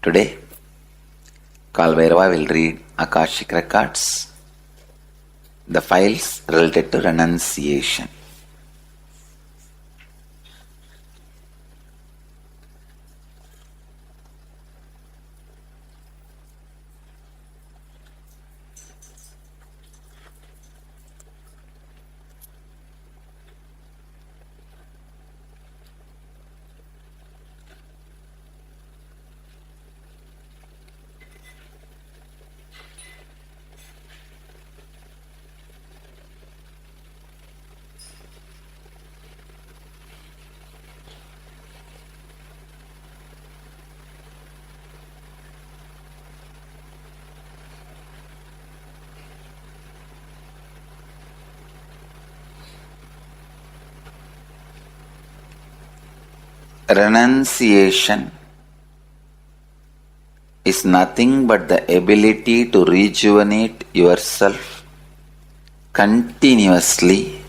Today, Kalabhairava will read Akashic Records, the files related to renunciation. Renunciation is nothing but the ability to rejuvenate yourself continuously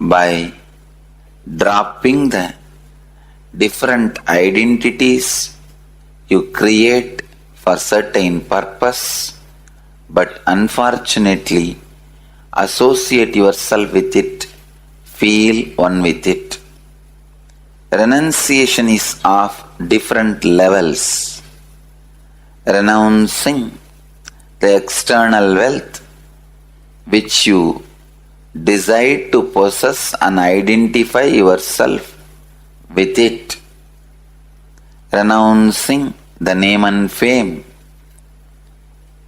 by dropping the different identities you create for certain purpose, but unfortunately associate yourself with it, feel one with it. Renunciation is of different levels. Renouncing the external wealth which you decide to possess and identify yourself with it. Renouncing the name and fame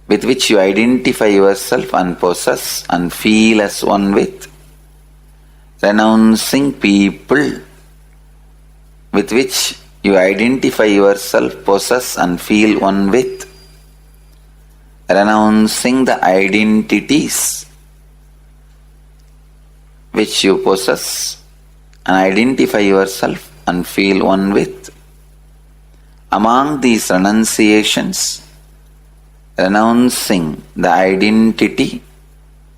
with which you identify yourself and possess and feel as one with. Renouncing people with which you identify yourself, possess and feel one with. Renouncing the identities which you possess and identify yourself and feel one with. Among these renunciations, renouncing the identity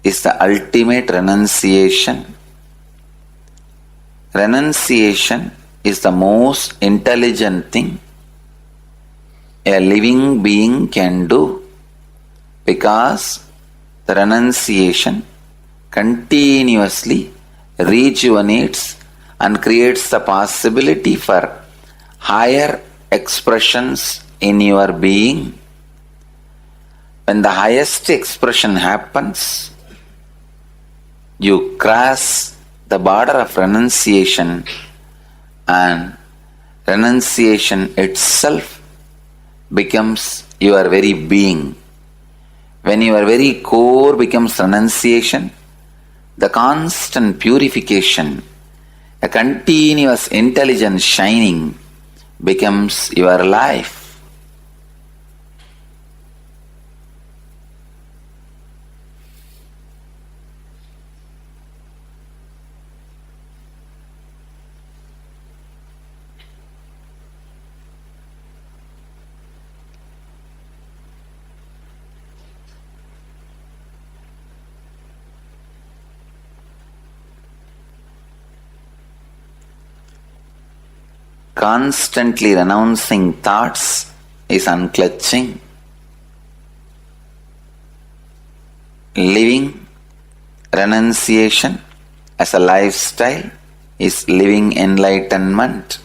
is the ultimate renunciation. Renunciation is the most intelligent thing a living being can do, because the renunciation continuously rejuvenates and creates the possibility for higher expressions in your being. When the highest expression happens, you cross the border of renunciation, and renunciation itself becomes your very being. When your very core becomes renunciation, the constant purification, a continuous intelligence shining becomes your life. Constantly renouncing thoughts is unclutching. Living renunciation as a lifestyle is living enlightenment.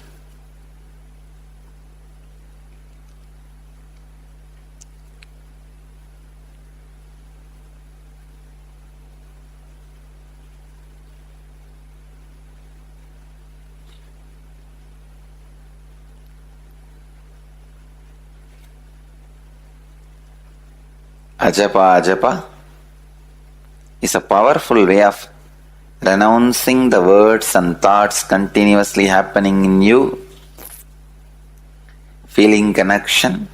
Ajapa is a powerful way of renouncing the words and thoughts continuously happening in you. Feeling connection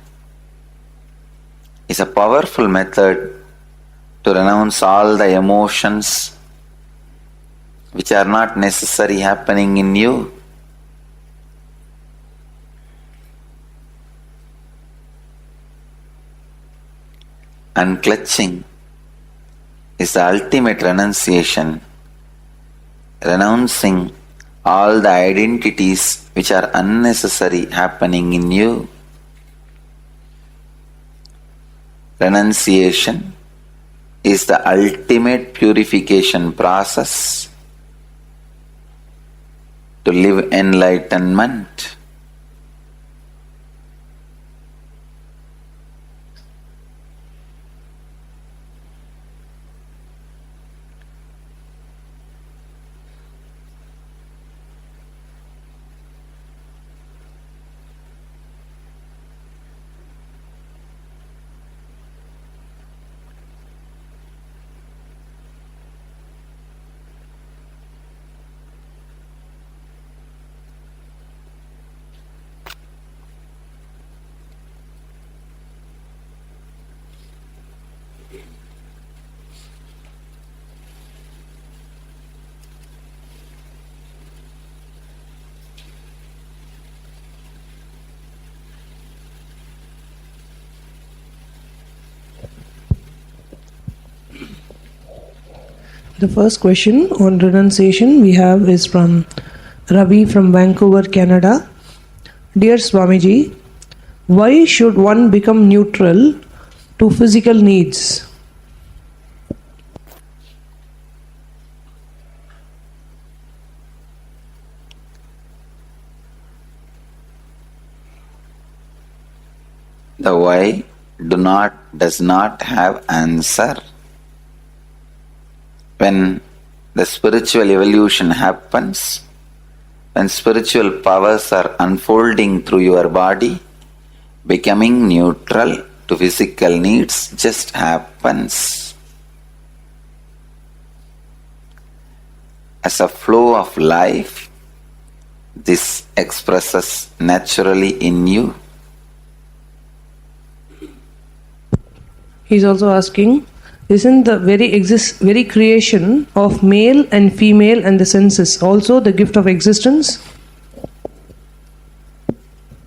is a powerful method to renounce all the emotions which are not necessary happening in you. Unclutching is the ultimate renunciation, renouncing all the identities which are unnecessary happening in you. Renunciation is the ultimate purification process to live enlightenment. The first question on renunciation we have is from Ravi from Vancouver, Canada. Dear Swamiji, why should one become neutral to physical needs? The why does not have answer. When the spiritual evolution happens, when spiritual powers are unfolding through your body, becoming neutral to physical needs just happens. As a flow of life, this expresses naturally in you. He is also asking, isn't the very creation of male and female and the senses also the gift of existence?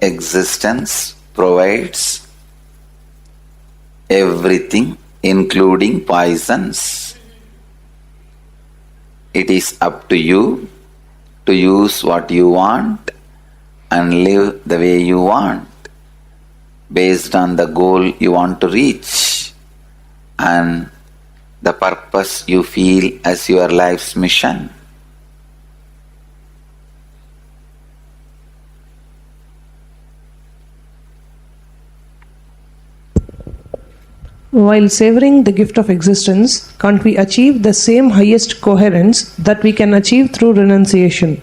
Existence provides everything, including poisons. It is up to you to use what you want and live the way you want, based on the goal you want to reach and the purpose you feel as your life's mission. While savoring the gift of existence, can't we achieve the same highest coherence that we can achieve through renunciation?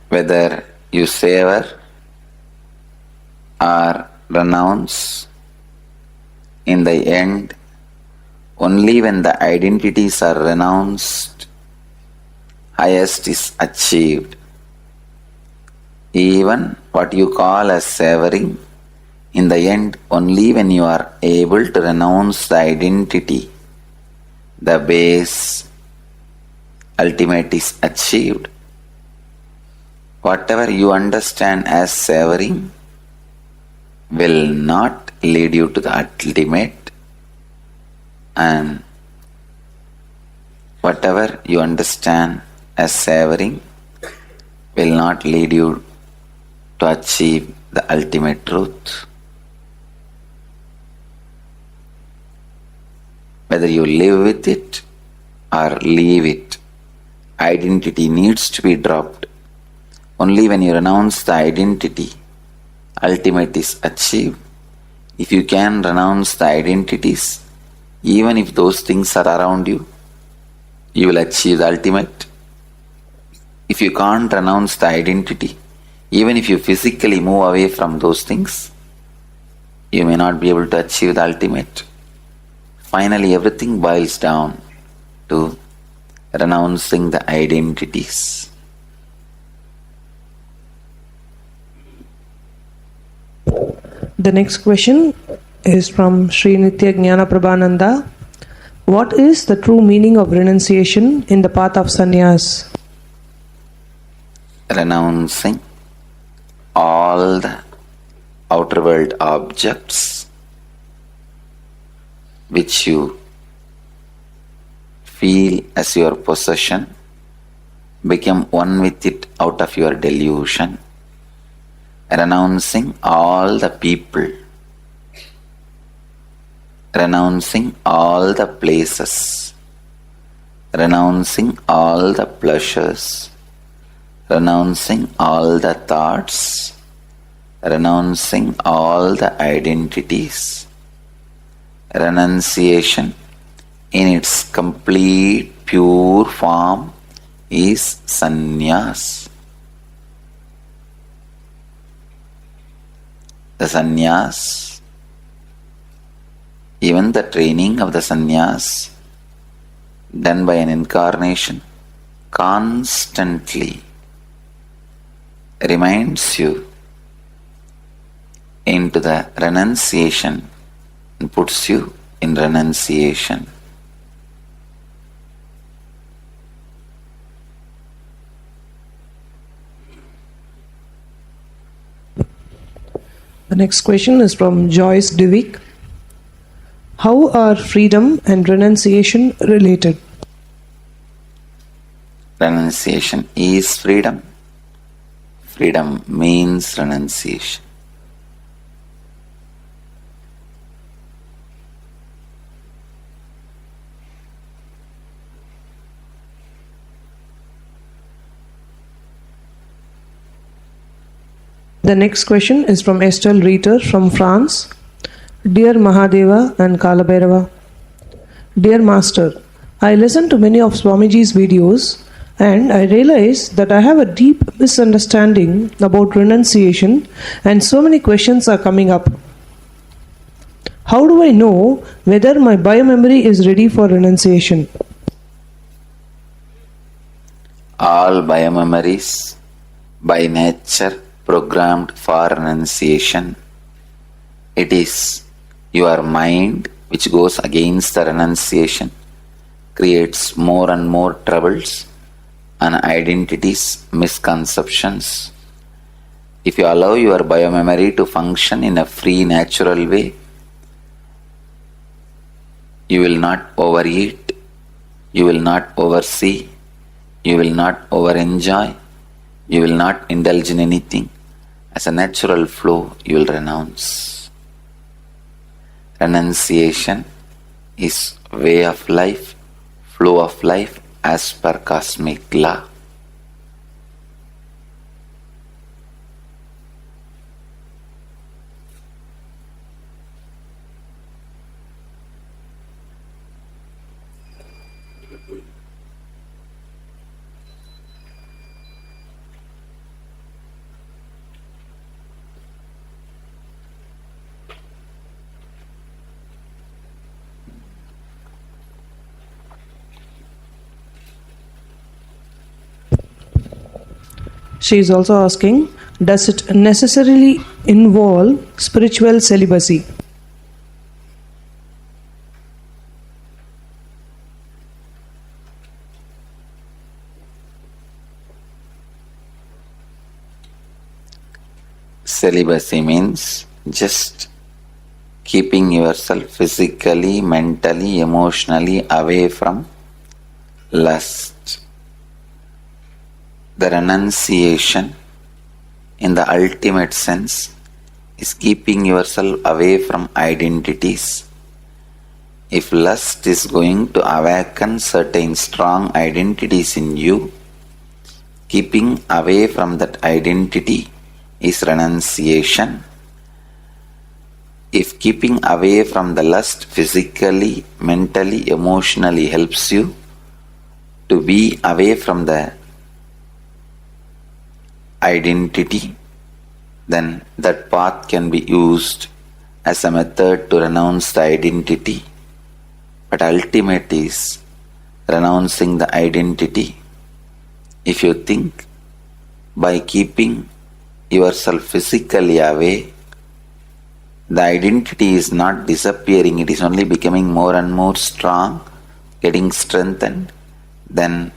Whether you savor or renounce, in the end, only when the identities are renounced, highest is achieved. Even what you call as savoring, in the end, only when you are able to renounce the identity, the base, ultimate is achieved. Whatever you understand as savoring will not lead you to the ultimate, and whatever you understand as savoring will not lead you to achieve the ultimate truth. Whether you live with it or leave it, identity needs to be dropped. Only when you renounce the identity, ultimate is achieved. If you can renounce the identities, even if those things are around you, you will achieve the ultimate. If you can't renounce the identity, even if you physically move away from those things, you may not be able to achieve the ultimate. Finally, everything boils down to renouncing the identities. The next question is from Sri Nithya Jnana Prabhananda. What is the true meaning of renunciation in the path of sannyas? Renouncing all the outer world objects which you feel as your possession, become one with it out of your delusion, renouncing all the people, renouncing all the places, renouncing all the pleasures, renouncing all the thoughts, renouncing all the identities. Renunciation in its complete pure form is sannyas. The sannyas, even the training of the sannyas done by an incarnation, constantly reminds you into the renunciation and puts you in renunciation. The next question is from Joyce Divik. How are freedom and renunciation related? Renunciation is freedom. Freedom means renunciation. The next question is from Estelle Reiter from France. Dear Mahadeva and Kalabhairava, Dear Master, I listen to many of Swamiji's videos and I realize that I have a deep misunderstanding about renunciation and so many questions are coming up. How do I know whether my biomemory is ready for renunciation? All biomemories by nature programmed for renunciation. It is your mind which goes against the renunciation, creates more and more troubles and identities, misconceptions. If you allow your biomemory to function in a free, natural way, you will not overeat, you will not oversee, you will not over-enjoy, you will not indulge in anything. As a natural flow, you will renounce. Renunciation is way of life, flow of life as per cosmic law. She is also asking, does it necessarily involve spiritual celibacy? Celibacy means just keeping yourself physically, mentally, emotionally away from lust. The renunciation in the ultimate sense is keeping yourself away from identities. If lust is going to awaken certain strong identities in you, keeping away from that identity is renunciation. If keeping away from the lust physically, mentally, emotionally helps you to be away from the identity, then that path can be used as a method to renounce the identity. But ultimate is renouncing the identity. If you think by keeping yourself physically away, the identity is not disappearing, it is only becoming more and more strong, getting strengthened, then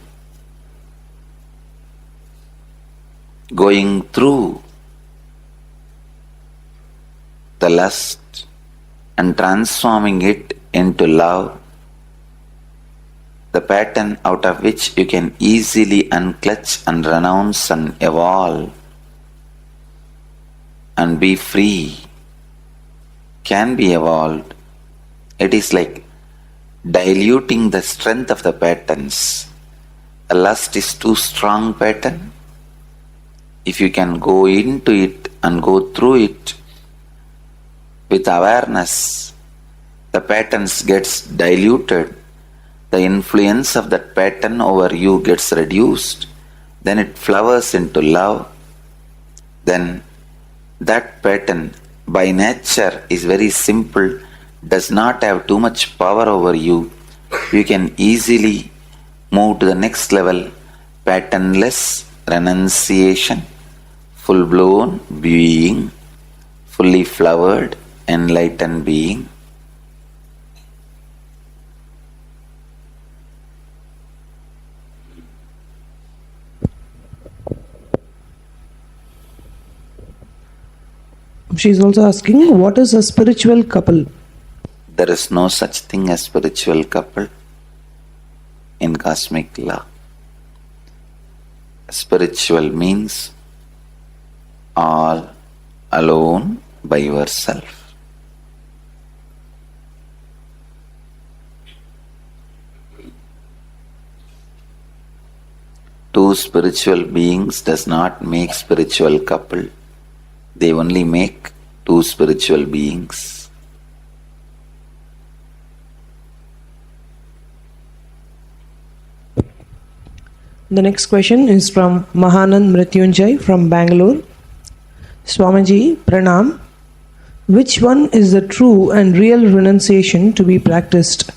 going through the lust and transforming it into love, the pattern out of which you can easily unclutch and renounce and evolve and be free, can be evolved. It is like diluting the strength of the patterns. The lust is too strong pattern. If you can go into it and go through it with awareness, the patterns gets diluted. The influence of that pattern over you gets reduced. Then it flowers into love. Then that pattern by nature is very simple, does not have too much power over you. You can easily move to the next level, patternless renunciation, full-blown being, fully flowered, enlightened being. She is also asking, what is a spiritual couple? There is no such thing as spiritual couple in cosmic law. Spiritual means all alone by yourself. Two spiritual beings does not make spiritual couple. They only make two spiritual beings. The next question is from Mahanand Mrityunjay from Bangalore. Swamiji, Pranam. Which one is the true and real renunciation to be practiced?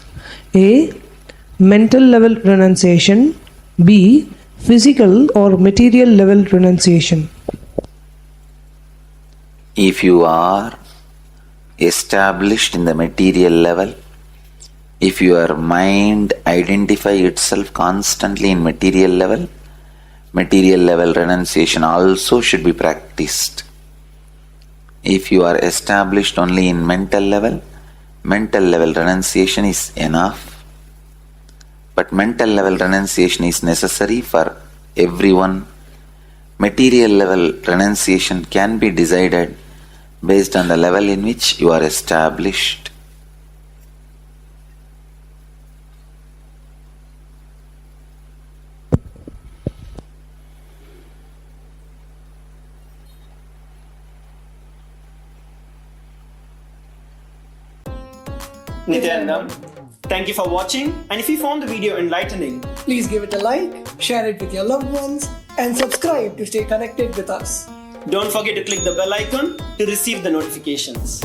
A. Mental level renunciation. B. Physical or material level renunciation. If you are established in the material level, if your mind identify itself constantly in material level renunciation also should be practiced. If you are established only in mental level renunciation is enough. But mental level renunciation is necessary for everyone. Material level renunciation can be decided based on the level in which you are established. Nithyananda, thank you for watching, and if you found the video enlightening, please give it a like, share it with your loved ones, and subscribe to stay connected with us. don't forget to click the bell icon to receive the notifications.